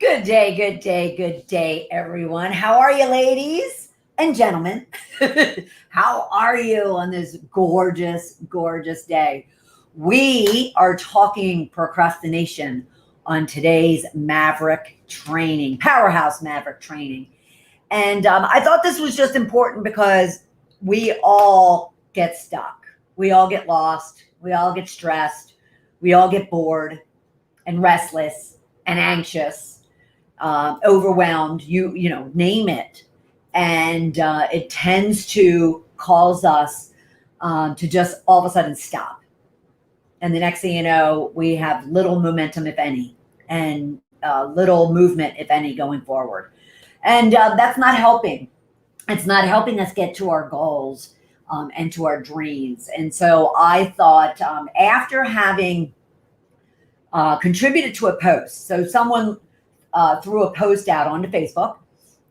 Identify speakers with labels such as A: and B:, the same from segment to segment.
A: Good day, good day, good day, everyone. How are you, ladies and gentlemen? How are you on this gorgeous, gorgeous day? We are talking procrastination on today's Maverick training, Powerhouse Maverick training. And I thought this was just important because we all get stuck. We all get lost. We all get stressed. We all get bored and restless and anxious, overwhelmed, you know, name it. And it tends to cause us to just all of a sudden stop. And the next thing you know, we have little momentum, if any, and little movement, if any, going forward. And that's not helping. It's not helping us get to our goals and to our dreams. And so I thought after having contributed to a post, so someone threw a post out onto Facebook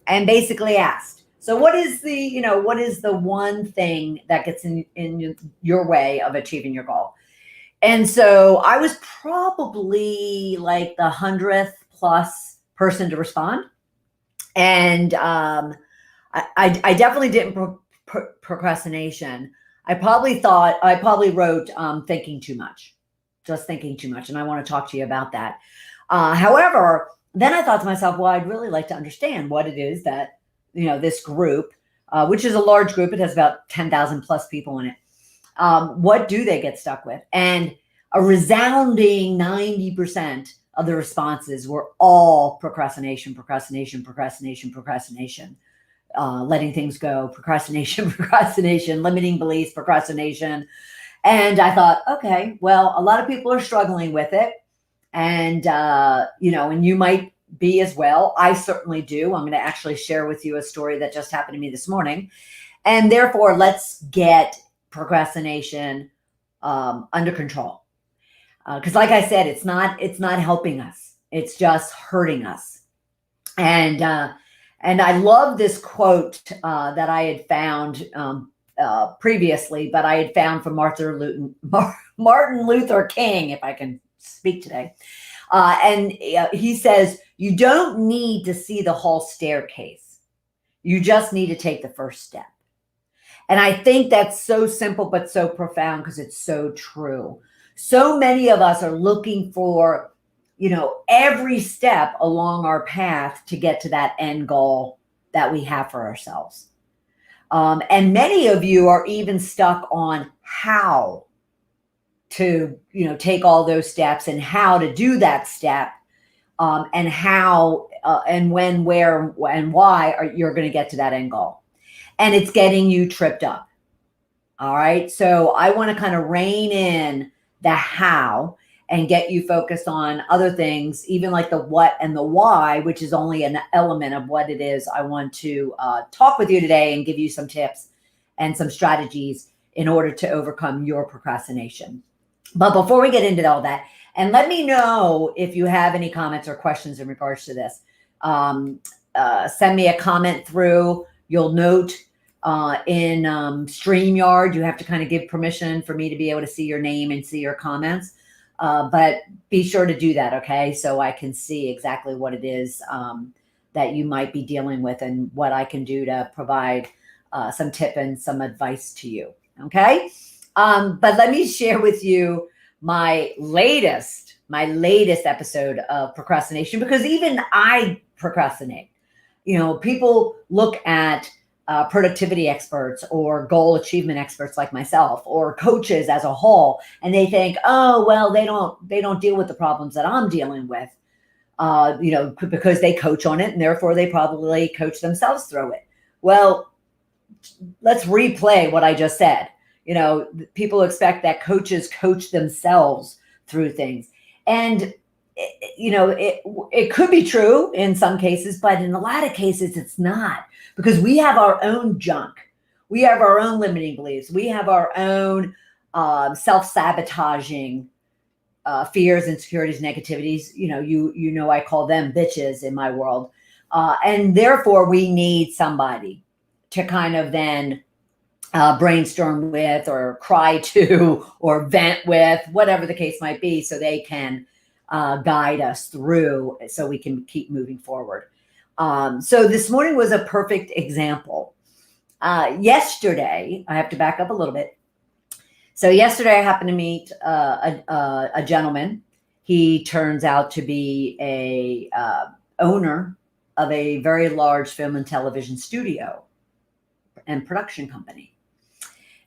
A: and basically asked, so what is the one thing that gets in your way of achieving your goal? And so I was probably like the 100th plus person to respond. And I definitely didn't procrastination. I probably wrote thinking too much, just thinking too much. And I want to talk to you about that. However, then I thought to myself, well, I'd really like to understand what it is that, this group, which is a large group, it has about 10,000 plus people in it. What do they get stuck with? And a resounding 90% of the responses were all procrastination, procrastination, procrastination, procrastination, letting things go, procrastination, procrastination, limiting beliefs, procrastination. And I thought, okay, well, a lot of people are struggling with it. And, and you might be as well. I certainly do. I'm going to actually share with you a story that just happened to me this morning. And therefore, let's get procrastination under control. Because like I said, it's not helping us. It's just hurting us. And I love this quote that I had found previously, but I had found from Martin Luther King, if I can speak today. And he says, you don't need to see the whole staircase. You just need to take the first step. And I think that's so simple, but so profound because it's so true. So many of us are looking for, every step along our path to get to that end goal that we have for ourselves. And many of you are even stuck on how to, take all those steps and how to do that step, and how and when, where, and why you're going to get to that end goal. And it's getting you tripped up. All right. So I want to kind of rein in the how and get you focused on other things, even like the what and the why, which is only an element of what it is I want to talk with you today and give you some tips and some strategies in order to overcome your procrastination. But before we get into all that, and let me know if you have any comments or questions in regards to this. Send me a comment through. You'll note in StreamYard, you have to kind of give permission for me to be able to see your name and see your comments. But be sure to do that, okay? So I can see exactly what it is that you might be dealing with and what I can do to provide some tip and some advice to you, okay? But let me share with you my latest episode of procrastination, because even I procrastinate. People look at productivity experts or goal achievement experts like myself or coaches as a whole, and they think, oh, well, they don't deal with the problems that I'm dealing with, because they coach on it and therefore they probably coach themselves through it. Well, let's replay what I just said. People expect that coaches coach themselves through things. And, it could be true in some cases, but in a lot of cases, it's not, because we have our own junk. We have our own limiting beliefs. We have our own self-sabotaging fears, insecurities, negativities. I call them bitches in my world. And therefore, we need somebody to kind of then brainstorm with or cry to or vent with, whatever the case might be, so they can guide us through so we can keep moving forward. So this morning was a perfect example. Yesterday, I have to back up a little bit. So yesterday I happened to meet a gentleman. He turns out to be a owner of a very large film and television studio and production company.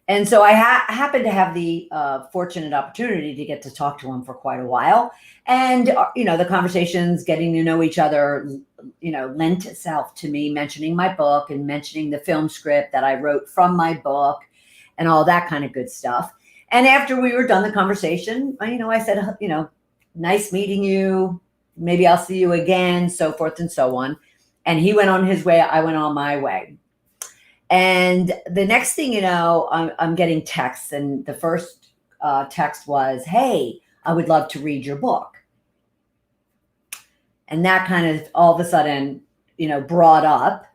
A: And so I happened to have the fortunate opportunity to get to talk to him for quite a while. And, the conversations, getting to know each other, lent itself to me mentioning my book and mentioning the film script that I wrote from my book and all that kind of good stuff. And after we were done the conversation, I said, nice meeting you. Maybe I'll see you again, so forth and so on. And he went on his way. I went on my way. And the next thing you know, I'm getting texts. And the first text was, hey, I would love to read your book. And that kind of all of a sudden, brought up,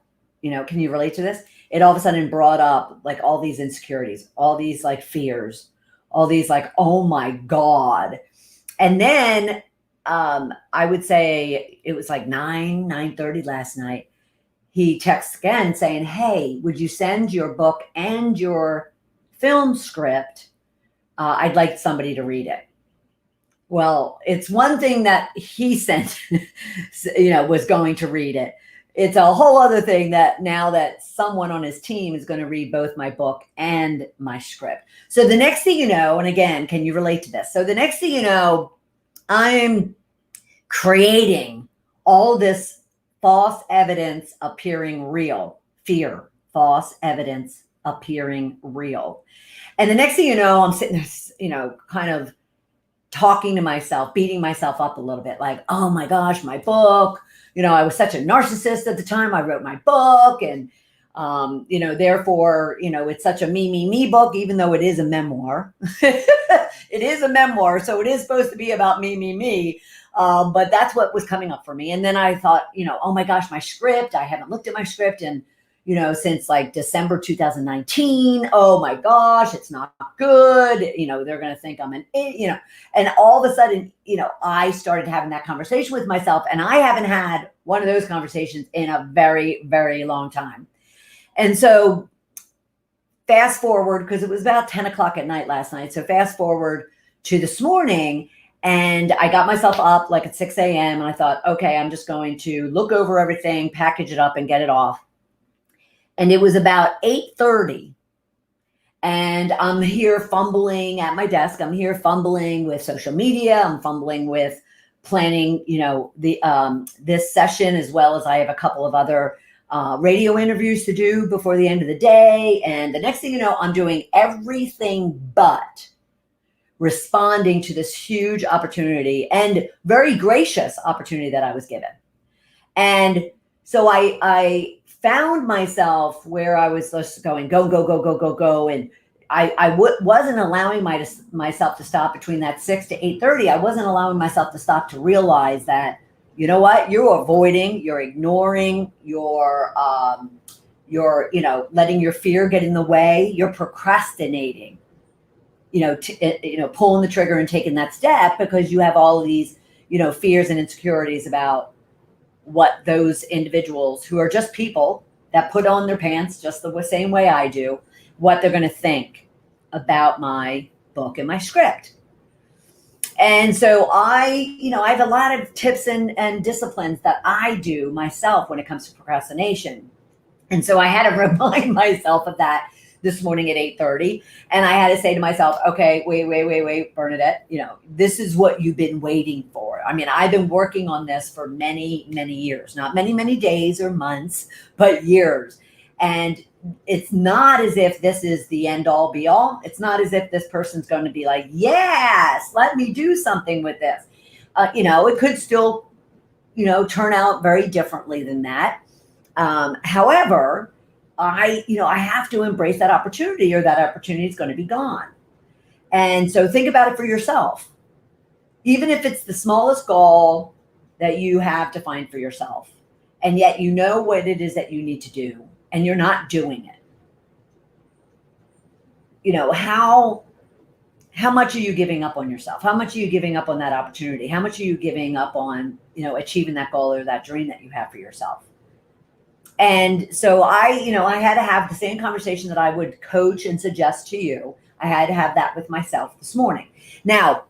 A: can you relate to this? It all of a sudden brought up like all these insecurities, all these like fears, all these like, oh my God. And then I would say it was like 9:30 last night. He texts again saying, hey, would you send your book and your film script? I'd like somebody to read it. Well, it's one thing that he sent, was going to read it. It's a whole other thing that now that someone on his team is going to read both my book and my script. So the next thing you know, and again, can you relate to this? So the next thing you know, I'm creating all this false evidence appearing real, fear, false evidence appearing real. And the next thing you know, I'm sitting there, kind of talking to myself, beating myself up a little bit like, oh my gosh, my book, I was such a narcissist at the time I wrote my book. And, therefore, it's such a me book, even though it is a memoir. It is a memoir. So it is supposed to be about me. But that's what was coming up for me. And then I thought, oh my gosh, my script, I haven't looked at my script and, since like December 2019, oh my gosh, it's not good. They're going to think I'm an idiot, and all of a sudden, I started having that conversation with myself, and I haven't had one of those conversations in a very, very long time. And so fast forward, because it was about 10 o'clock at night last night. So fast forward to this morning, and I got myself up like at 6 a.m. and I thought, okay, I'm just going to look over everything, package it up and get it off. And it was about 8:30. And I'm here fumbling at my desk. I'm here fumbling with social media. I'm fumbling with planning, this session, as well as I have a couple of other radio interviews to do before the end of the day. And the next thing you know, I'm doing everything but responding to this huge opportunity and very gracious opportunity that I was given. And so I found myself where I was just going, go. And I wasn't allowing myself to stop between that 6 to 8:30. I wasn't allowing myself to stop to realize that, you know what, you're avoiding, you're ignoring, you're letting your fear get in the way. You're procrastinating, pulling the trigger and taking that step because you have all of these, fears and insecurities about what those individuals who are just people that put on their pants just the same way I do, what they're going to think about my book and my script. And so I have a lot of tips and disciplines that I do myself when it comes to procrastination. And so I had to remind myself of that this morning at 8:30. And I had to say to myself, okay, wait, Bernadette, this is what you've been waiting for. I mean, I've been working on this for many, many years, not many, many days or months, but years. And it's not as if this is the end all be all. It's not as if this person's going to be like, yes, let me do something with this. It could still, turn out very differently than that. However, I have to embrace that opportunity or that opportunity is going to be gone. And so think about it for yourself. Even if it's the smallest goal that you have to find for yourself, and yet you know what it is that you need to do, and you're not doing it. How how much are you giving up on yourself? How much are you giving up on that opportunity? How much are you giving up on, achieving that goal or that dream that you have for yourself? And so I had to have the same conversation that I would coach and suggest to you. I had to have that with myself this morning. Now,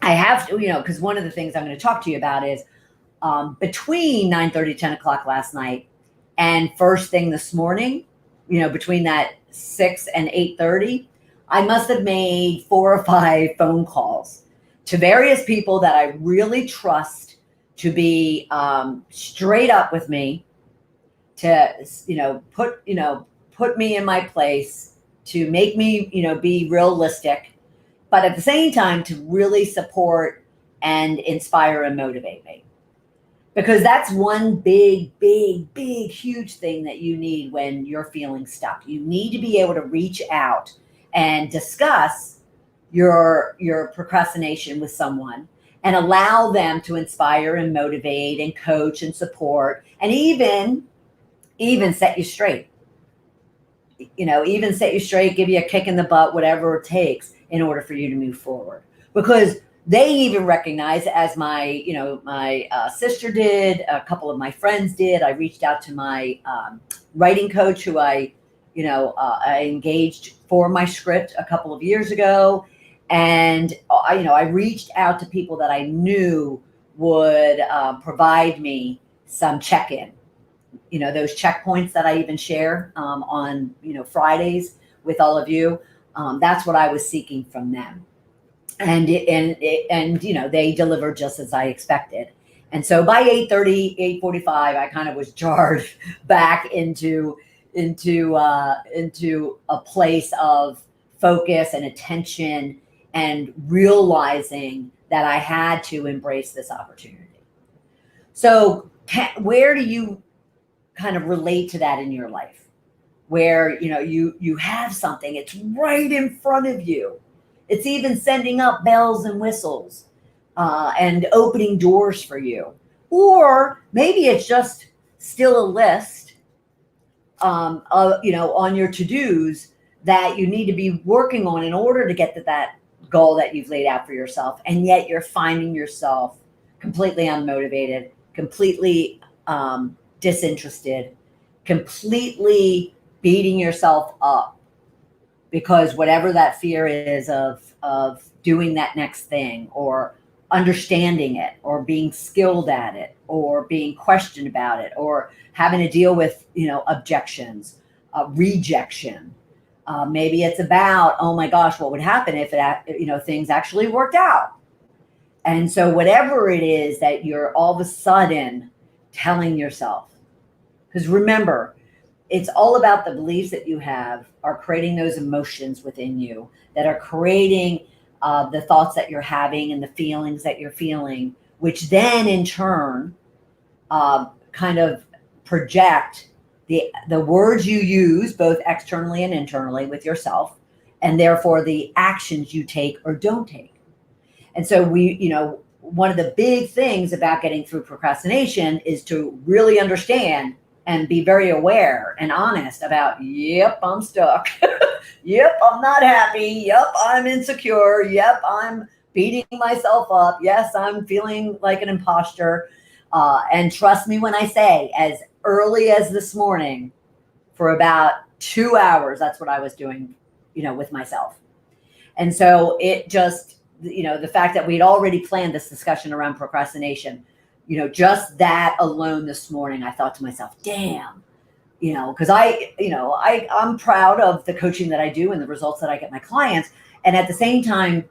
A: I have to, because one of the things I'm going to talk to you about is between 9:30, 10 o'clock last night and first thing this morning, between that 6 and 8:30, I must have made 4 or 5 phone calls to various people that I really trust to be straight up with me, to put me in my place, to make me be realistic, but at the same time to really support and inspire and motivate me. Because that's one big, huge thing that you need when you're feeling stuck. You need to be able to reach out and discuss your procrastination with someone and allow them to inspire and motivate and coach and support and even set you straight. Even set you straight, give you a kick in the butt, whatever it takes in order for you to move forward. Because they even recognize, as my sister did, a couple of my friends did. I reached out to my writing coach, who I engaged for my script a couple of years ago, and I reached out to people that I knew would provide me some check-in. Those checkpoints that I even share on Fridays with all of you. That's what I was seeking from them. And they delivered just as I expected. And so by 8:30, 8:45, I kind of was jarred back into a place of focus and attention and realizing that I had to embrace this opportunity. So where do you kind of relate to that in your life, where you have something, it's right in front of you? It's even sending up bells and whistles and opening doors for you. Or maybe it's just still a list on your to-dos that you need to be working on in order to get to that goal that you've laid out for yourself. And yet you're finding yourself completely unmotivated, completely disinterested, completely beating yourself up. Because whatever that fear is of doing that next thing, or understanding it, or being skilled at it, or being questioned about it, or having to deal with objections, rejection. Maybe it's about, oh my gosh, what would happen if things actually worked out? And so whatever it is that you're all of a sudden telling yourself, because remember, it's all about the beliefs that you have are creating those emotions within you that are creating the thoughts that you're having and the feelings that you're feeling, which then in turn kind of project the words you use both externally and internally with yourself, and therefore the actions you take or don't take. And so one of the big things about getting through procrastination is to really understand and be very aware and honest about, yep, I'm stuck. Yep, I'm not happy. Yep, I'm insecure. Yep, I'm beating myself up. Yes, I'm feeling like an imposter. And trust me when I say, as early as this morning, for about 2 hours, that's what I was doing, with myself. And so it just, the fact that we'd already planned this discussion around procrastination, just that alone this morning, I thought to myself, damn, because I'm proud of the coaching that I do and the results that I get my clients. And at the same time,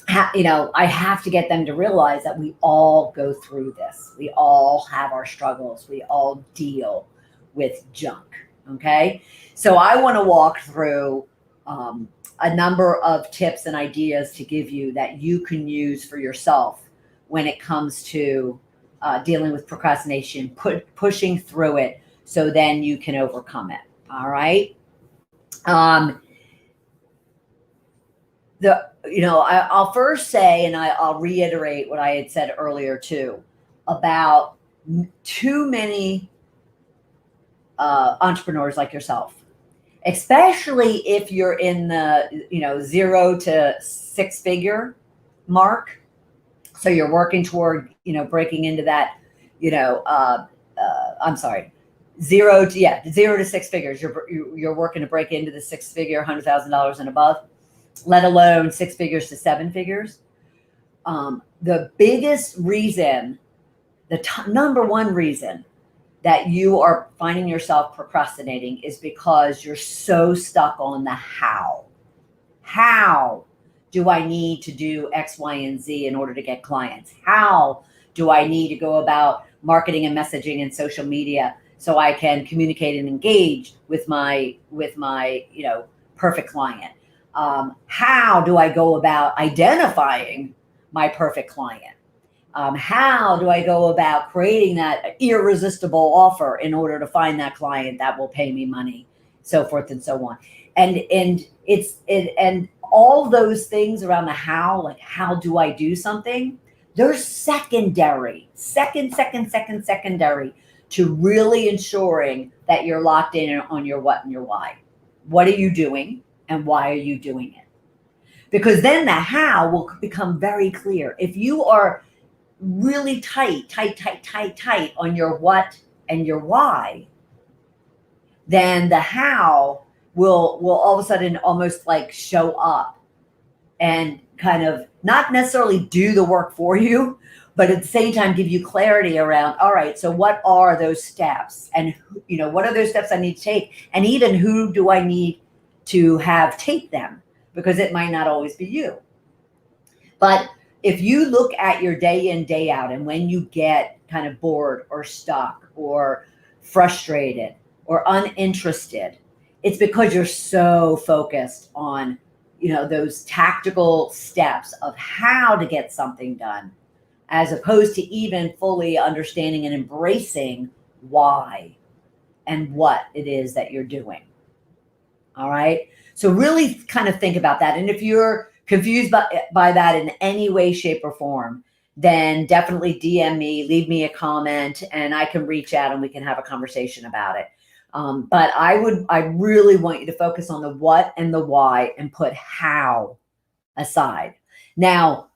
A: I have to get them to realize that we all go through this. We all have our struggles. We all deal with junk. Okay. So I want to walk through a number of tips and ideas to give you that you can use for yourself when it comes to dealing with procrastination, pushing through it, so then you can overcome it. All right. I'll first say, and I'll reiterate what I had said earlier too, about too many entrepreneurs like yourself especially if you're in the, 0 to 6 figure mark. So you're working toward, breaking into that, you know, I'm sorry, 0 to 6 figures. You're working to break into the 6 figure, $100,000 and above, let alone 6 figures to 7 figures. The biggest reason, number one reason that you are finding yourself procrastinating is because you're so stuck on the how. How do I need to do X, Y, and Z in order to get clients? How do I need to go about marketing and messaging and social media so I can communicate and engage with my perfect client? How do I go about identifying my perfect client? How do I go about creating that irresistible offer in order to find that client that will pay me money, so forth and so on. And all those things around the how, like how do I do something, they're secondary to really ensuring that you're locked in on your what and your why. What are you doing and why are you doing it? Because then the how will become very clear. If you are really tight on your what and your why, then the how will all of a sudden almost like show up and kind of not necessarily do the work for you, but at the same time give you clarity around, all right, so what are those steps? And what are those steps I need to take? And even who do I need to have take them? Because it might not always be you. But if you look at your day in, day out, and when you get kind of bored or stuck or frustrated or uninterested, it's because you're so focused on, those tactical steps of how to get something done, as opposed to even fully understanding and embracing why and what it is that you're doing. All right. So really kind of think about that. And if you're confused by that in any way, shape, or form, then definitely DM me, leave me a comment, and I can reach out and we can have a conversation about it. But I really want you to focus on the what and the why and put how aside. Now,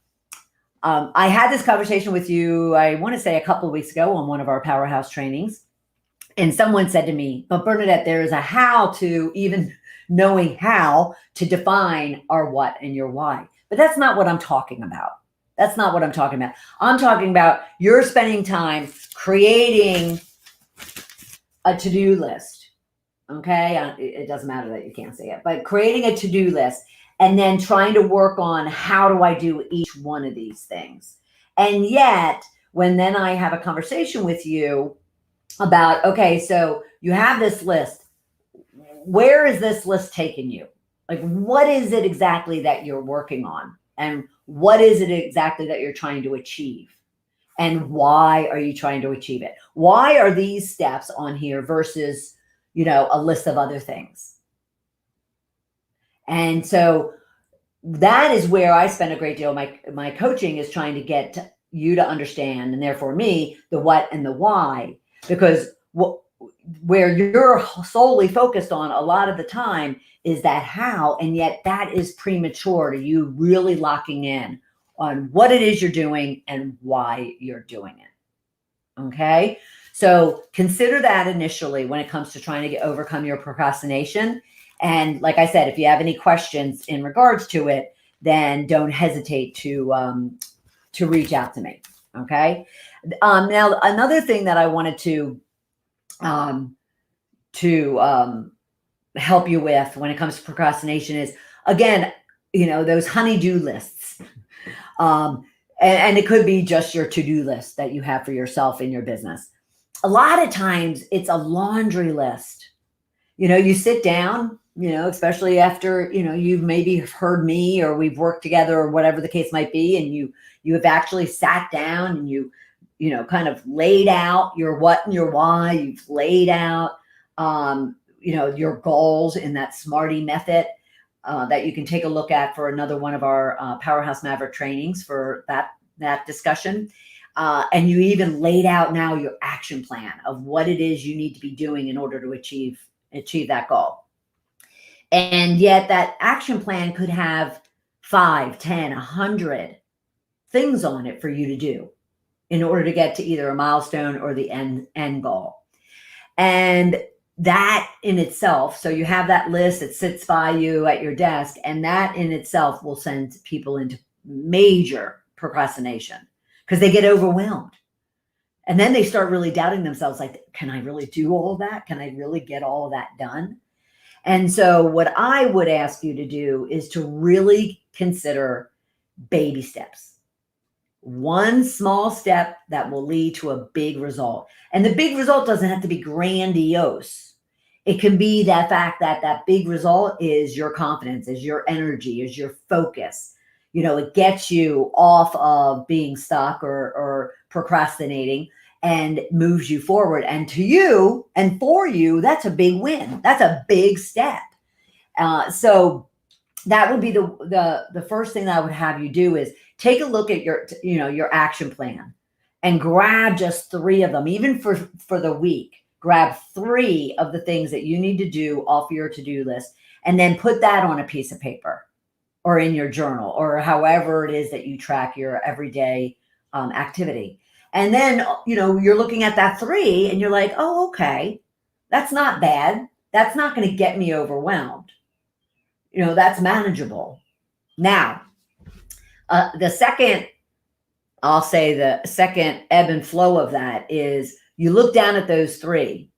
A: I had this conversation with you, I want to say a couple of weeks ago on one of our Powerhouse trainings. And someone said to me, but Bernadette, there is a how to even knowing how to define our what and your why. But that's not what I'm talking about. That's not what I'm talking about. I'm talking about you're spending time creating a to-do list. Okay? It doesn't matter that you can't say it, but creating a to-do list and then trying to work on how do I do each one of these things. And yet, when then I have a conversation with you about, okay, so you have this list. Where is this list taking you? Like, what is it exactly that you're working on? And what is it exactly that you're trying to achieve? And why are you trying to achieve it? Why are these steps on here versus, a list of other things? And so that is where I spend a great deal of my coaching, is trying to get you to understand, and therefore me, the what and the why. Because where you're solely focused on a lot of the time is that how, and yet that is premature to you really locking in on what it is you're doing and why you're doing it. Okay? So consider that initially when it comes to trying to overcome your procrastination. And like I said, if you have any questions in regards to it, then don't hesitate to reach out to me. Okay? Now, another thing that I wanted to help you with when it comes to procrastination is, again, those honey-do lists. And it could be just your to-do list that you have for yourself in your business. A lot of times it's a laundry list. You sit down, especially after, you've maybe heard me or we've worked together or whatever the case might be. And you have actually sat down and you kind of laid out your what and your why. You've laid out, your goals in that SMARTY method that you can take a look at for another one of our Powerhouse Maverick trainings for that discussion. And you even laid out now your action plan of what it is you need to be doing in order to achieve that goal. And yet that action plan could have 5, 10, 100 things on it for you to do in order to get to either a milestone or the end goal. And that in itself, so you have that list that sits by you at your desk, and that in itself will send people into major procrastination because they get overwhelmed. And then they start really doubting themselves, like, can I really do all of that? Can I really get all of that done? And so what I would ask you to do is to really consider baby steps. One small step that will lead to a big result. And the big result doesn't have to be grandiose. It can be that fact that that big result is your confidence, is your energy, is your focus. You know, it gets you off of being stuck or procrastinating and moves you forward. And to you and for you, that's a big win. That's a big step. So that would be the first thing that I would have you do is take a look at your action plan and grab just 3 of them, even for the week. Grab 3 of the things that you need to do off your to-do list, and then put that on a piece of paper or in your journal or however it is that you track your everyday activity. And then, you're looking at that 3 and you're like, oh, okay, that's not bad. That's not going to get me overwhelmed. That's manageable. Now, the second ebb and flow of that is you look down at those 3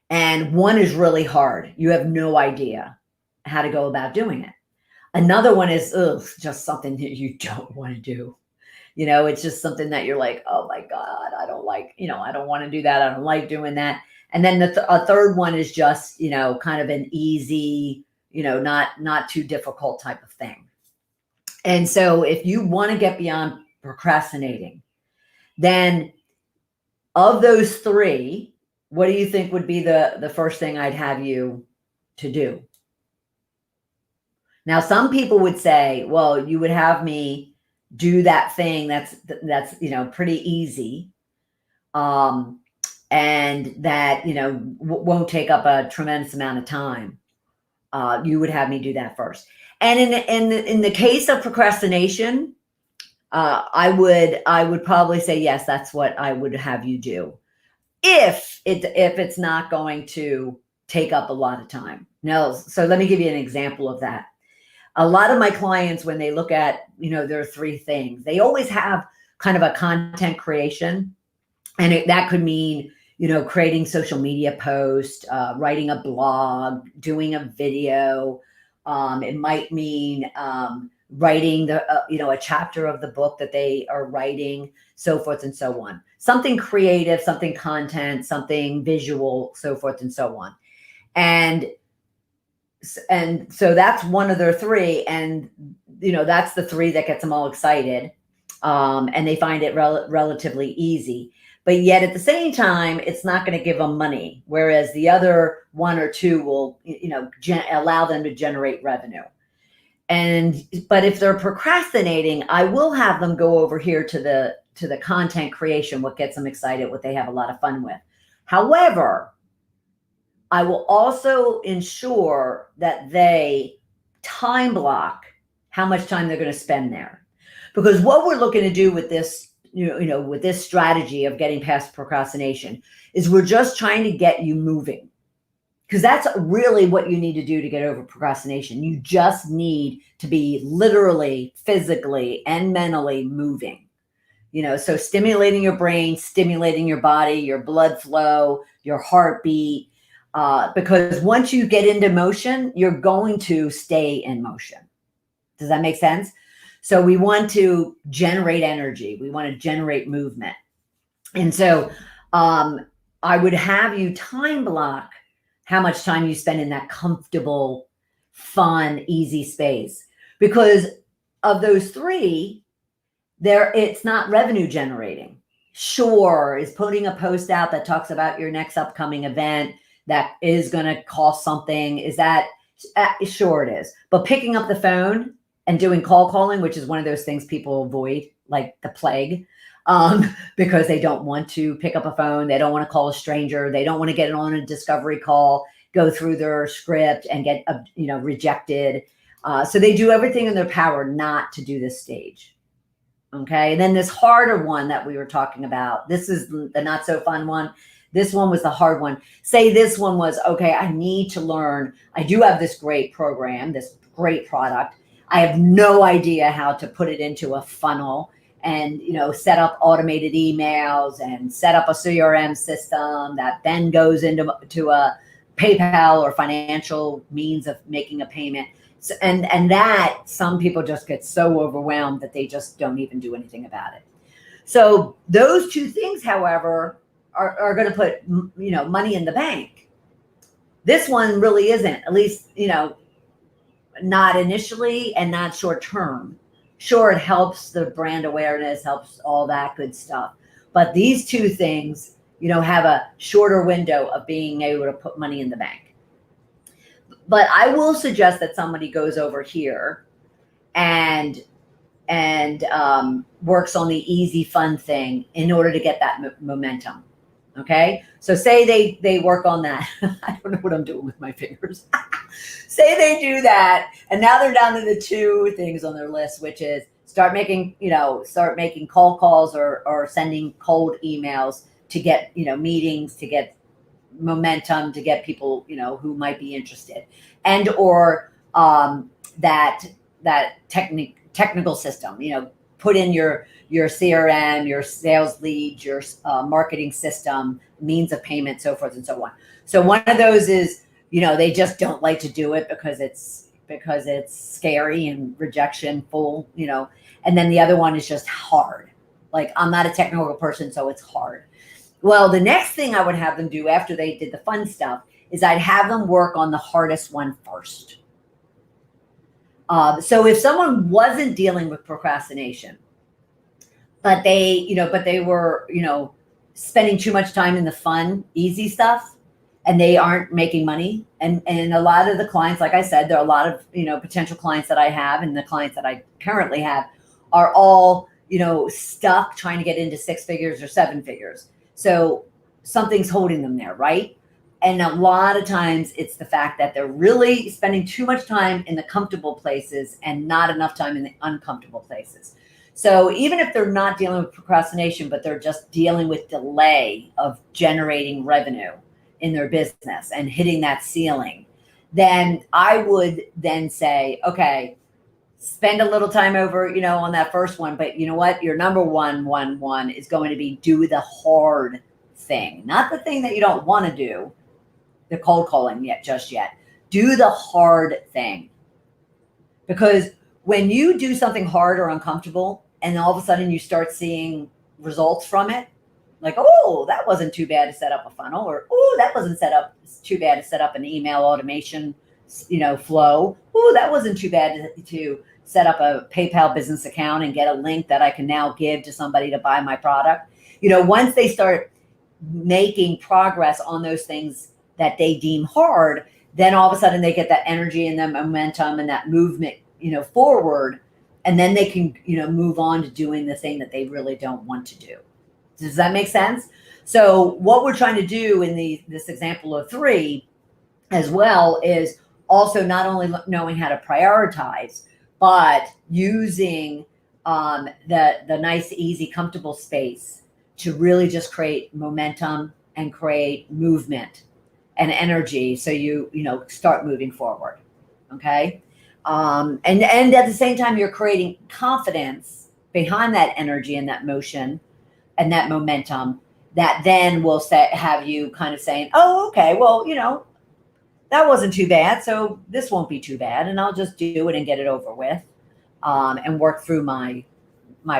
A: and one is really hard. You have no idea how to go about doing it. Another one is just something that you don't want to do. It's just something that you're like, oh my God, I don't like, I don't want to do that. I don't like doing that. And then a third one is just, kind of an easy, not too difficult type of thing. And so if you want to get beyond procrastinating, then of those 3, what do you think would be the first thing I'd have you to do? Now, some people would say, well, you would have me do that thing that's pretty easy, and that won't take up a tremendous amount of time. You would have me do that first. And in the case of procrastination, I would probably say yes, that's what I would have you do if it's not going to take up a lot of time. Now, so let me give you an example of that. A lot of my clients, when they look at, their 3 things, they always have kind of a content creation. And that could mean, creating social media posts, writing a blog, doing a video. It might mean writing a chapter of the book that they are writing, so forth and so on. Something creative, something content, something visual, so forth and so on. And so that's one of their 3, and that's the 3 that gets them all excited, and they find it relatively easy. But yet at the same time, it's not going to give them money, whereas the other 1 or 2 will allow them to generate revenue. But if they're procrastinating, I will have them go over here to the content creation, what gets them excited, what they have a lot of fun with. However, I will also ensure that they time block how much time they're going to spend there. Because what we're looking to do with this, with this strategy of getting past procrastination is we're just trying to get you moving. Because that's really what you need to do to get over procrastination. You just need to be literally, physically, and mentally moving. So stimulating your brain, stimulating your body, your blood flow, your heartbeat. Because once you get into motion, you're going to stay in motion. Does that make sense? So we want to generate energy. We want to generate movement. And so I would have you time block how much time you spend in that comfortable, fun, easy space. Because of those 3, it's not revenue generating. Sure, is putting a post out that talks about your next upcoming event that is going to cost something. Is that, sure it is. But picking up the phone and doing calling, which is one of those things people avoid like the plague, because they don't want to pick up a phone. They don't want to call a stranger. They don't want to get on a discovery call. go through their script and get, rejected. So they do everything in their power not to do this stage. Okay. And then this harder one that we were talking about, this is the not so fun one. This one was the hard one. Say this one was, okay, I need to learn. I do have this great program, this great product. I have no idea how to put it into a funnel and, set up automated emails and set up a CRM system that then goes into a PayPal or financial means of making a payment. So, and that some people just get so overwhelmed that they just don't even do anything about it. So those two things, however, are going to put, money in the bank. This one really isn't, at least, not initially and not short term. Sure, it helps the brand awareness, helps all that good stuff. But these two things, have a shorter window of being able to put money in the bank. But I will suggest that somebody goes over here and works on the easy, fun thing in order to get that momentum. Okay. So say they work on that. I don't know what I'm doing with my fingers. Say they do that. And now they're down to the two things on their list, which is start making cold calls or sending cold emails to get, meetings, to get momentum, to get people, who might be interested, and or that technical system, put in your CRM, your sales leads, your marketing system, means of payment, so forth and so on. So one of those is, they just don't like to do it because it's scary and rejection full, and then the other one is just hard. Like, I'm not a technical person, so it's hard. Well, the next thing I would have them do after they did the fun stuff is I'd have them work on the hardest one first. So if someone wasn't dealing with procrastination, but they were, spending too much time in the fun, easy stuff, and they aren't making money. And a lot of the clients, like I said, there are a lot of, potential clients that I have, and the clients that I currently have are all, stuck trying to get into 6 figures or 7 figures. So something's holding them there, right? And a lot of times it's the fact that they're really spending too much time in the comfortable places and not enough time in the uncomfortable places. So even if they're not dealing with procrastination, but they're just dealing with delay of generating revenue in their business and hitting that ceiling, then I would then say, okay, spend a little time over, on that first one. But you know what? Your number one is going to be do the hard thing, not the thing that you don't want to do, the cold calling just yet. Do the hard thing. Because when you do something hard or uncomfortable, and all of a sudden you start seeing results from it, like, oh, that wasn't too bad to set up a funnel, or, oh, that wasn't too bad to set up an email automation, flow. Oh, that wasn't too bad to set up a PayPal business account and get a link that I can now give to somebody to buy my product. Once they start making progress on those things that they deem hard, then all of a sudden they get that energy and that momentum and that movement, forward. And then they can, move on to doing the thing that they really don't want to do. Does that make sense? So what we're trying to do in this example of 3 as well is also not only knowing how to prioritize, but using the nice, easy, comfortable space to really just create momentum and create movement and energy. So you start moving forward. Okay. And at the same time, you're creating confidence behind that energy and that motion and that momentum that then will have you kind of saying, oh, okay, well, that wasn't too bad. So this won't be too bad. And I'll just do it and get it over with, and work through my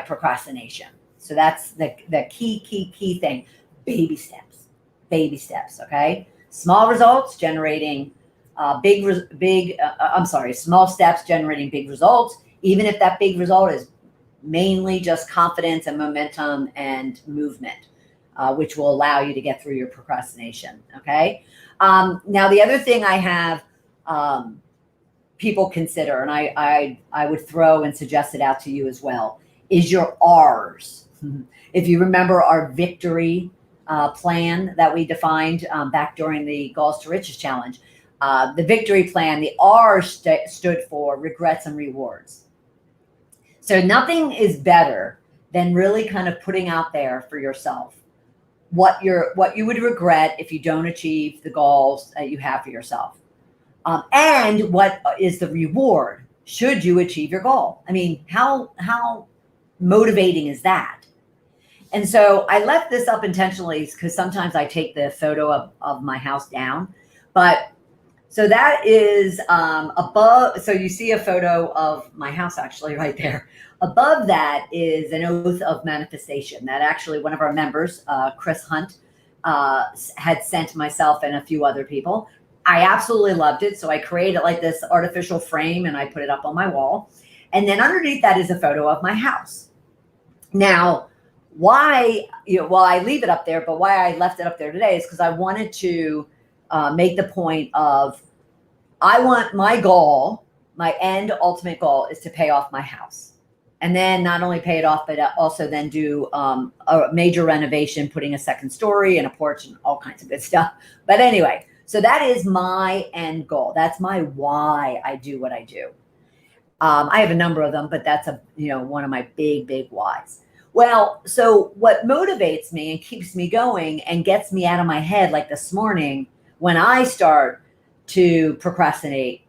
A: procrastination. So that's the key thing. Baby steps. Okay. Small results generating small steps generating big results, even if that big result is mainly just confidence and momentum and movement, which will allow you to get through your procrastination. Okay. Now, the other thing I have people consider, and I would throw and suggest it out to you as well, is your R's. If you remember our victory plan that we defined back during the Goals to Riches Challenge. The victory plan, the R stood for regrets and rewards. So nothing is better than really kind of putting out there for yourself what you would regret if you don't achieve the goals that you have for yourself, and what is the reward should you achieve your goal. I mean, how motivating is that? And so I left this up intentionally because sometimes I take the photo of my house down, but so that is above. So you see a photo of my house actually right there. Above that is an oath of manifestation that actually one of our members, Chris Hunt, had sent to myself and a few other people. I absolutely loved it. So I created like this artificial frame and I put it up on my wall. And then underneath that is a photo of my house. Now, why, well, I leave it up there, but why I left it up there today is because I wanted to make the point of, I want my goal, my end ultimate goal is to pay off my house. And then not only pay it off, but also then do a major renovation, putting a second story and a porch and all kinds of good stuff. But anyway, so that is my end goal. That's my why I do what I do. I have a number of them, but that's one of my big whys. Well, so what motivates me and keeps me going and gets me out of my head, like this morning, when I start to procrastinate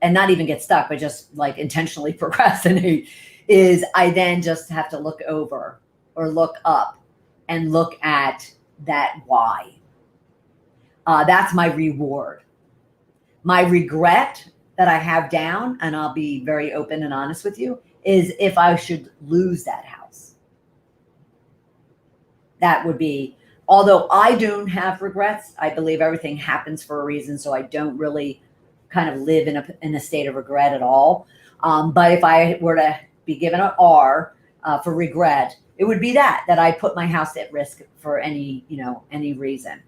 A: and not even get stuck, but just like intentionally procrastinate, is I then just have to look over or look up and look at that why. That's my reward. My regret that I have down, and I'll be very open and honest with you, is if I should lose that house. That would be, although I don't have regrets, I believe everything happens for a reason, so I don't really kind of live in a state of regret at all. But if I were to be given an R for regret, it would be that I put my house at risk for any reason.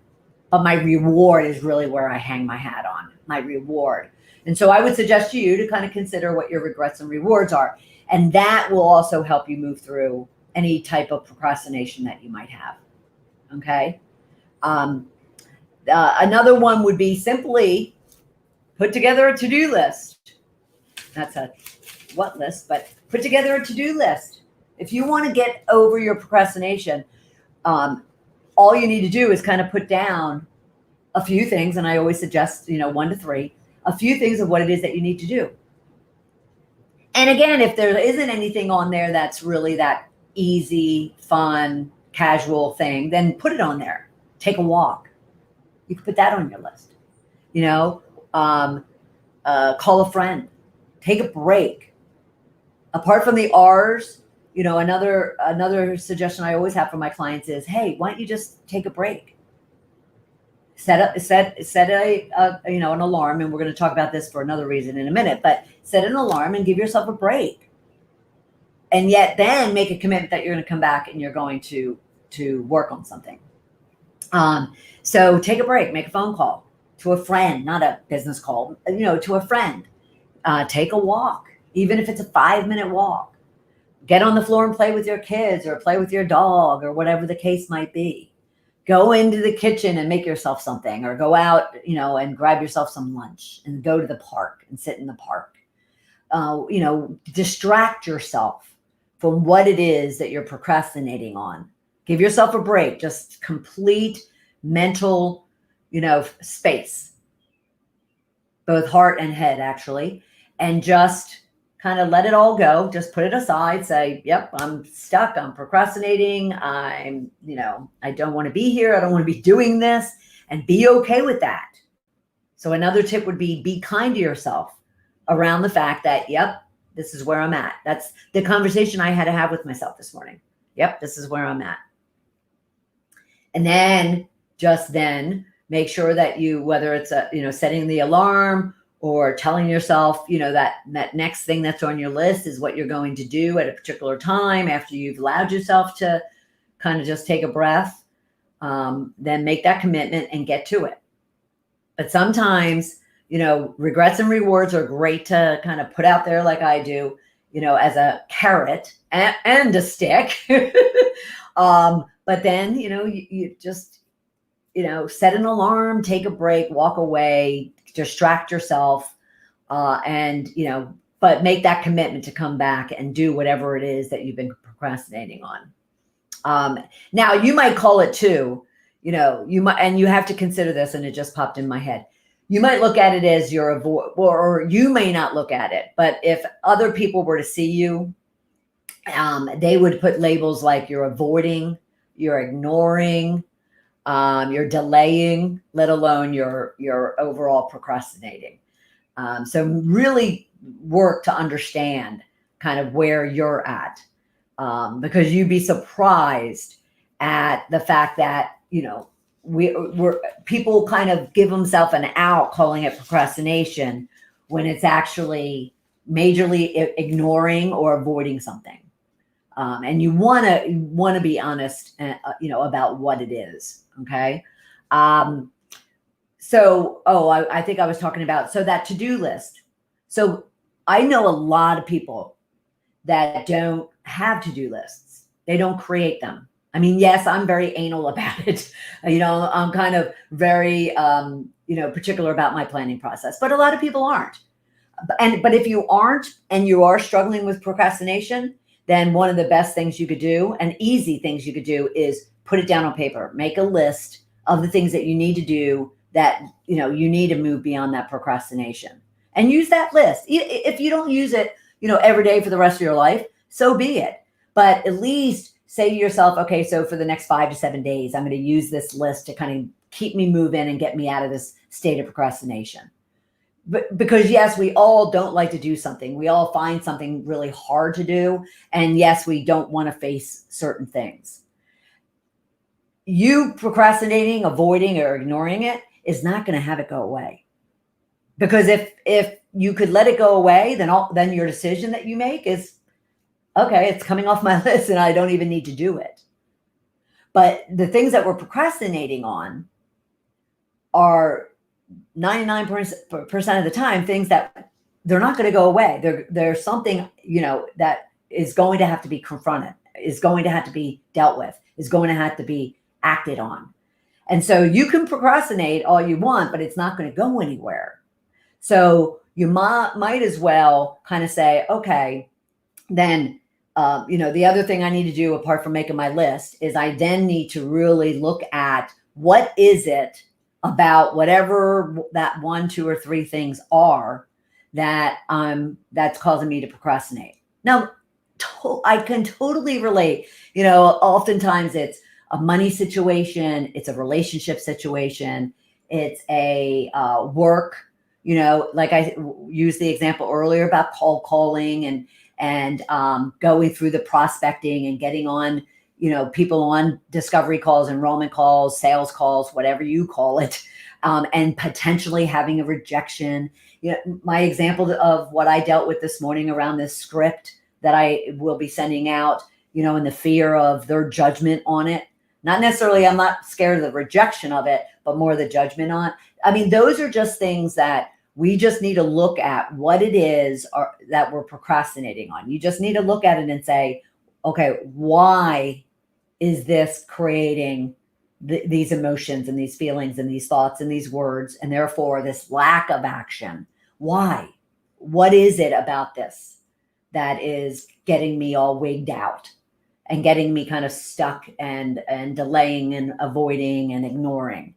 A: But my reward is really where I hang my hat on, my reward. And so I would suggest to you to kind of consider what your regrets and rewards are. And that will also help you move through any type of procrastination that you might have. Okay. Another one would be simply put together a to-do list. That's a what list, but put together a to-do list. If you want to get over your procrastination, all you need to do is kind of put down a few things. And I always suggest, 1 to 3, a few things of what it is that you need to do. And again, if there isn't anything on there that's really that easy, fun, casual thing, then put it on there. Take a walk. You can put that on your list. Call a friend. Take a break. Apart from the R's, another suggestion I always have for my clients is, hey, why don't you just take a break? Set an alarm, and we're going to talk about this for another reason in a minute, but set an alarm and give yourself a break. And yet then make a commitment that you're going to come back and you're going to work on something. So take a break, make a phone call to a friend, not a business call, to a friend. Take a walk, even if it's a 5-minute walk. Get on the floor and play with your kids or play with your dog or whatever the case might be. Go into the kitchen and make yourself something, or go out, and grab yourself some lunch and go to the park and sit in the park. Distract yourself from what it is that you're procrastinating on. Give yourself a break, just complete mental, space, both heart and head actually, and just kind of let it all go. Just put it aside. Say, yep, I'm stuck. I'm procrastinating. I don't want to be here. I don't want to be doing this, and be okay with that. So another tip would be kind to yourself around the fact that, yep, this is where I'm at. That's the conversation I had to have with myself this morning. Yep, this is where I'm at. And then just then make sure that you, whether it's setting the alarm or telling yourself, that next thing that's on your list is what you're going to do at a particular time after you've allowed yourself to kind of just take a breath, then make that commitment and get to it. But sometimes, regrets and rewards are great to kind of put out there like I do, as a carrot and a stick. But then, you just, set an alarm, take a break, walk away, distract yourself, and, but make that commitment to come back and do whatever it is that you've been procrastinating on. Now you might call it too, you might, and you have to consider this, and it just popped in my head. You might look at it as you're avoid, or you may not look at it, but if other people were to see you, they would put labels like you're avoiding, you're ignoring, you're delaying, let alone you're overall procrastinating. So really work to understand kind of where you're at, because you'd be surprised at the fact that, we're people kind of give themselves an out calling it procrastination when it's actually majorly ignoring or avoiding something. And you want to be honest, about what it is. Okay. I think I was talking about, so that to-do list. So I know a lot of people that don't have to-do lists. They don't create them. I mean, yes, I'm very anal about it. I'm kind of very, particular about my planning process, but a lot of people aren't. But if you aren't, and you are struggling with procrastination, then one of the best things you could do, and easy things you could do, is put it down on paper. Make a list of the things that you need to do, that, you need to move beyond that procrastination, and use that list. If you don't use it, every day for the rest of your life, so be it. But at least say to yourself, okay, so for the next 5 to 7 days, I'm going to use this list to kind of keep me moving and get me out of this state of procrastination. But because yes, we all don't like to do something. We all find something really hard to do. And yes, we don't want to face certain things. You procrastinating, avoiding, or ignoring it is not going to have it go away. Because if you could let it go away, then your decision that you make is, okay, it's coming off my list and I don't even need to do it. But the things that we're procrastinating on are 99% of the time things that they're not going to go away. There's something, that is going to have to be confronted, is going to have to be dealt with, is going to have to be acted on. And so you can procrastinate all you want, but it's not going to go anywhere. So you might as well kind of say, okay, then, the other thing I need to do apart from making my list is I then need to really look at what is it about whatever that 1, 2, or 3 things are that that's causing me to procrastinate. Now, I can totally relate. Oftentimes it's a money situation, it's a relationship situation, it's a work. Like I used the example earlier about cold calling and going through the prospecting and getting on, people on discovery calls, enrollment calls, sales calls, whatever you call it, and potentially having a rejection. My example of what I dealt with this morning around this script that I will be sending out, and the fear of their judgment on it. Not necessarily, I'm not scared of the rejection of it, but more the judgment on. I mean, those are just things that we just need to look at what it is that we're procrastinating on. You just need to look at it and say, okay, why is this creating these emotions and these feelings and these thoughts and these words, and therefore this lack of action? Why? What is it about this that is getting me all wigged out and getting me kind of stuck and delaying and avoiding and ignoring?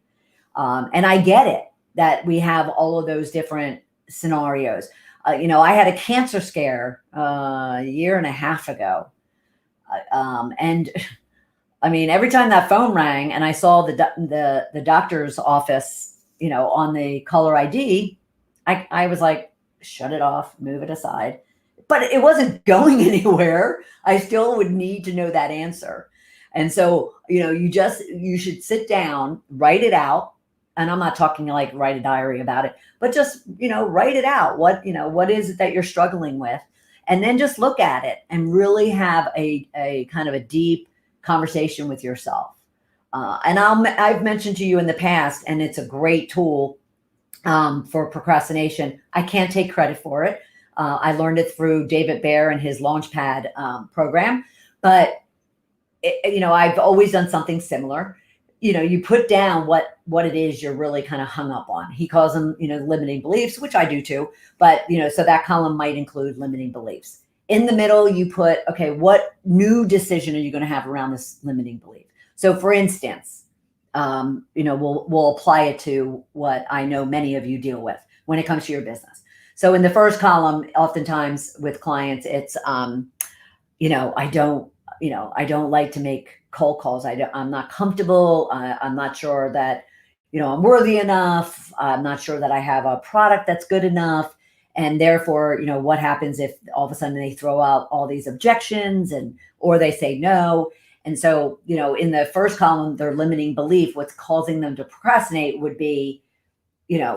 A: And I get it that we have all of those different scenarios. I had a cancer scare a year and a half ago. And I mean, every time that phone rang and I saw the doctor's office, on the caller ID, I was like, shut it off, move it aside. But it wasn't going anywhere. I still would need to know that answer. And so, you should sit down, write it out. And I'm not talking like write a diary about it, but just, write it out. What is it that you're struggling with? And then just look at it and really have a kind of a deep conversation with yourself. And I've mentioned to you in the past, and it's a great tool for procrastination. I can't take credit for it. I learned it through David Bear and his Launchpad program. But I've always done something similar. You put down what it is you're really kind of hung up on. He calls them, limiting beliefs, which I do too. But, so that column might include limiting beliefs. In the middle, you put, okay, what new decision are you going to have around this limiting belief? So for instance, we'll apply it to what I know many of you deal with when it comes to your business. So in the first column, oftentimes with clients, it's, I don't like to make cold calls. I'm not comfortable. I'm not sure that, I'm worthy enough. I'm not sure that I have a product that's good enough. And therefore, what happens if all of a sudden they throw out all these objections or they say no? And so, in the first column, their limiting belief, what's causing them to procrastinate would be,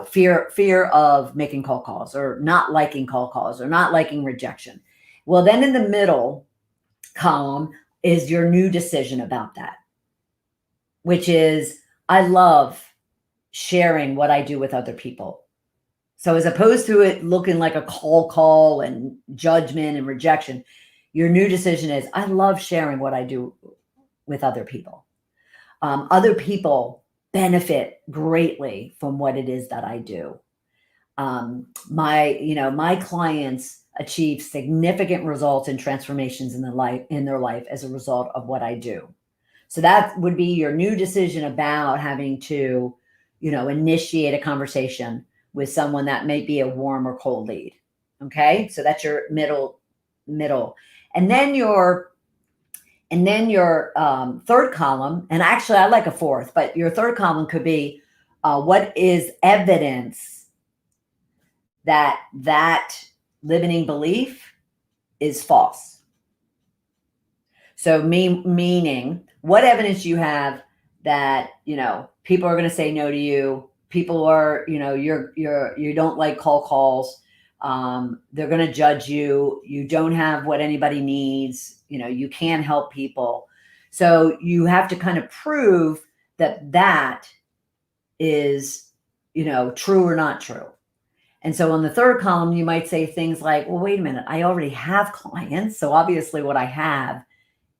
A: fear of making cold calls or not liking cold calls or not liking rejection. Well, then in the middle column is your new decision about that, which is, I love sharing what I do with other people. So as opposed to it looking like a cold call and judgment and rejection, your new decision is, I love sharing what I do with other people. Other people benefit greatly from what it is that I do. My clients achieve significant results and transformations in their life as a result of what I do. So that would be your new decision about having to, initiate a conversation with someone that may be a warm or cold lead. Okay. So that's your middle. And then your third column, and actually I like a fourth, but your third column could be, what is evidence that limiting belief is false? So meaning what evidence you have that, people are going to say no to you. People are, you don't like cold calls. They're going to judge you. You don't have what anybody needs. You can't help people. So you have to kind of prove that is, true or not true. And so on the third column, you might say things like, well, wait a minute, I already have clients. So obviously what I have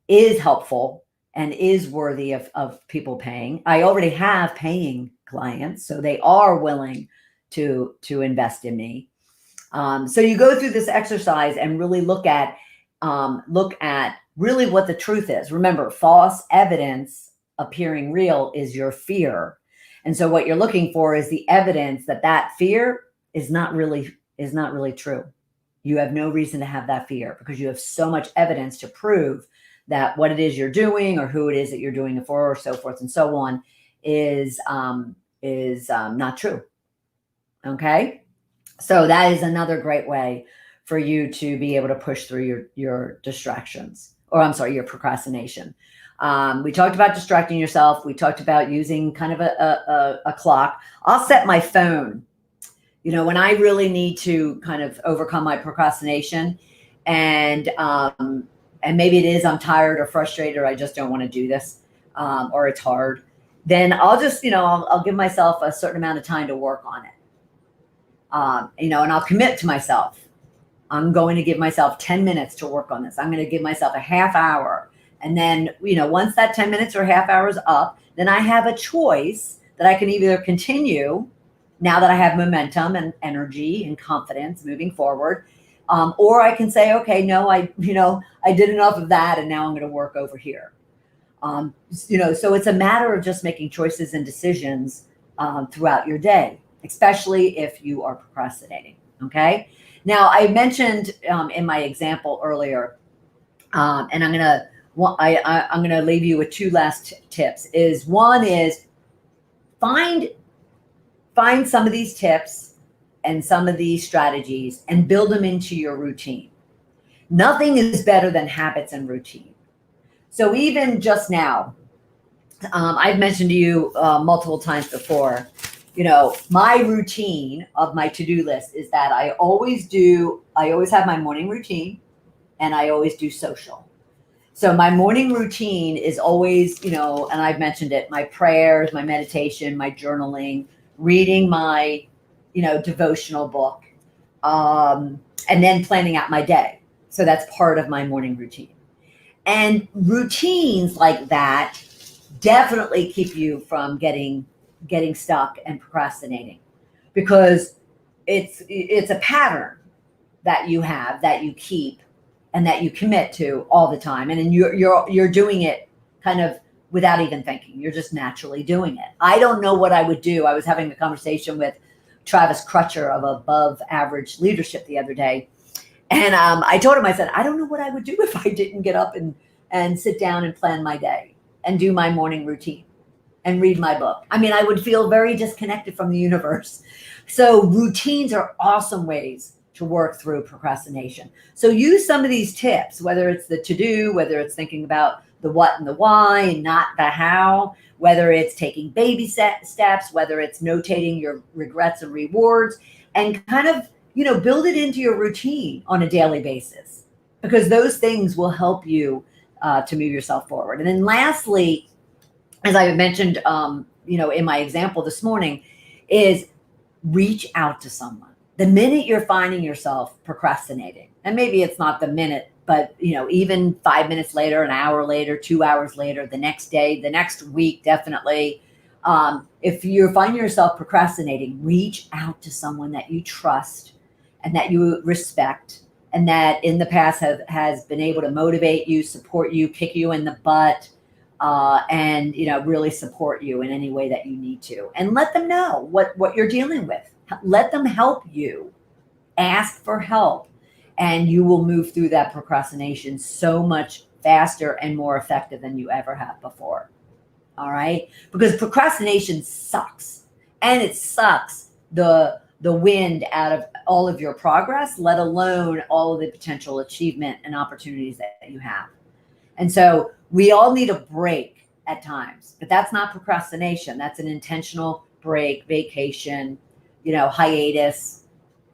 A: is helpful and is worthy of people paying. I already have paying clients, so they are willing to invest in me. So you go through this exercise and really look at really what the truth is. Remember, false evidence appearing real is your fear. And so what you're looking for is the evidence that fear is not really true. You have no reason to have that fear because you have so much evidence to prove that what it is you're doing or who it is that you're doing it for, or so forth and so on, is not true. Okay. So that is another great way for you to be able to push through your distractions, or I'm sorry, your procrastination. We talked about distracting yourself. We talked about using kind of a clock. I'll set my phone, when I really need to kind of overcome my procrastination, and maybe it is I'm tired or frustrated or I just don't want to do this, or it's hard, then I'll just, I'll give myself a certain amount of time to work on it. And I'll commit to myself. I'm going to give myself 10 minutes to work on this. I'm going to give myself a half hour. And then, once that 10 minutes or half hour is up, then I have a choice that I can either continue now that I have momentum and energy and confidence moving forward. Or I can say, okay, no, I did enough of that. And now I'm going to work over here. So it's a matter of just making choices and decisions throughout your day, especially if you are procrastinating. Okay. Now I mentioned in my example earlier, and I'm going to leave you with two last tips. One is find some of these tips and some of these strategies and build them into your routine. Nothing is better than habits and routine. So even just now, I've mentioned to you multiple times before, my routine of my to-do list is that I always have my morning routine and I always do social. So my morning routine is always, and I've mentioned it, my prayers, my meditation, my journaling, reading my, devotional book, and then planning out my day. So that's part of my morning routine. And routines like that definitely keep you from getting stuck and procrastinating, because it's a pattern that you have, that you keep, and that you commit to all the time, and then you're doing it kind of without even thinking. You're just naturally doing it. I don't know what I would do. I was having a conversation with Travis Crutcher of Above Average Leadership the other day, and I told him, I said, I don't know what I would do if I didn't get up and sit down and plan my day and do my morning routine and read my book. I mean, I would feel very disconnected from the universe. So routines are awesome ways to work through procrastination. So use some of these tips, whether it's the to-do, whether it's thinking about the what and the why and not the how, whether it's taking baby steps, whether it's notating your regrets and rewards, and kind of, build it into your routine on a daily basis, because those things will help you to move yourself forward. And then lastly, as I mentioned, in my example this morning, is reach out to someone. The minute you're finding yourself procrastinating, and maybe it's not the minute, but even 5 minutes later, an hour later, 2 hours later, the next day, the next week, definitely. If you find yourself procrastinating, reach out to someone that you trust and that you respect, and that in the past has been able to motivate you, support you, kick you in the butt, and really support you in any way that you need to, and let them know what you're dealing with. Let them help you. Ask for help, and you will move through that procrastination so much faster and more effective than you ever have before. All right, because procrastination sucks, and it sucks the wind out of all of your progress, let alone all of the potential achievement and opportunities that you have. And so we all need a break at times, but that's not procrastination. That's an intentional break, vacation, hiatus.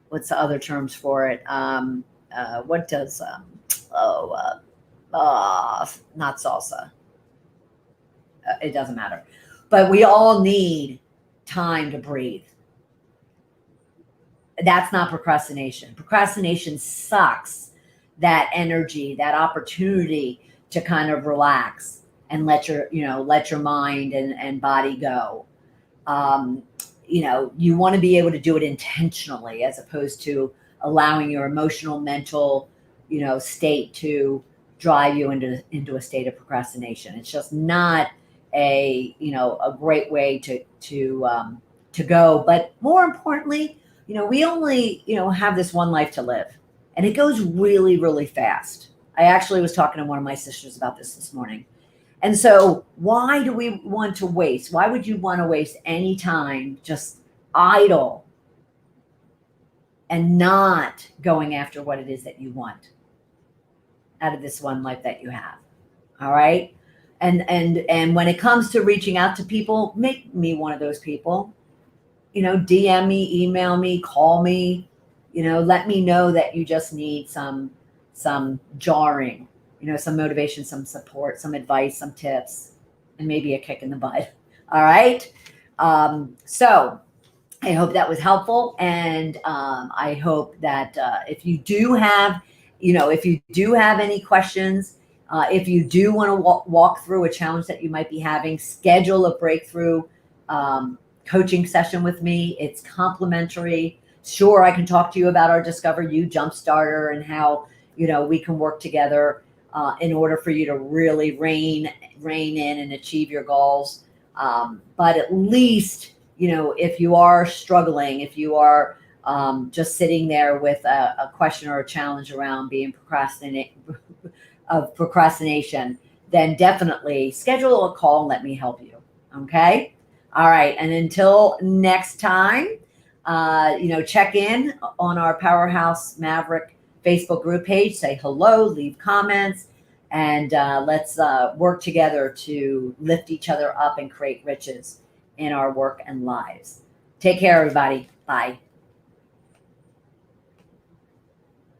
A: What's the other terms for it? What does, not salsa. It doesn't matter. But we all need time to breathe. That's not procrastination. Procrastination sucks that energy, that opportunity to kind of relax and let your mind and body go. You want to be able to do it intentionally, as opposed to allowing your emotional, mental, state to drive you into a state of procrastination. It's just not a great way to go. But more importantly, we only, have this one life to live, and it goes really, really fast. I actually was talking to one of my sisters about this morning. And so why do we want to waste? Why would you want to waste any time just idle and not going after what it is that you want out of this one life that you have? All right. And when it comes to reaching out to people, make me one of those people. DM me, email me, call me, let me know that you just need some jarring, some motivation, some support, some advice, some tips, and maybe a kick in the butt. All right. So I hope that was helpful. And I hope that if you do have any questions, if you do want to walk through a challenge that you might be having, schedule a breakthrough coaching session with me. It's complimentary. Sure, I can talk to you about our Discover You Jumpstarter and how, we can work together in order for you to really rein in and achieve your goals. But at least, if you are struggling, if you are just sitting there with a question or a challenge around being procrastination, then definitely schedule a call and let me help you. Okay. All right. And until next time, check in on our Powerhouse Maverick Facebook group page, say hello, leave comments, and let's work together to lift each other up and create riches in our work and lives. Take care, everybody. Bye.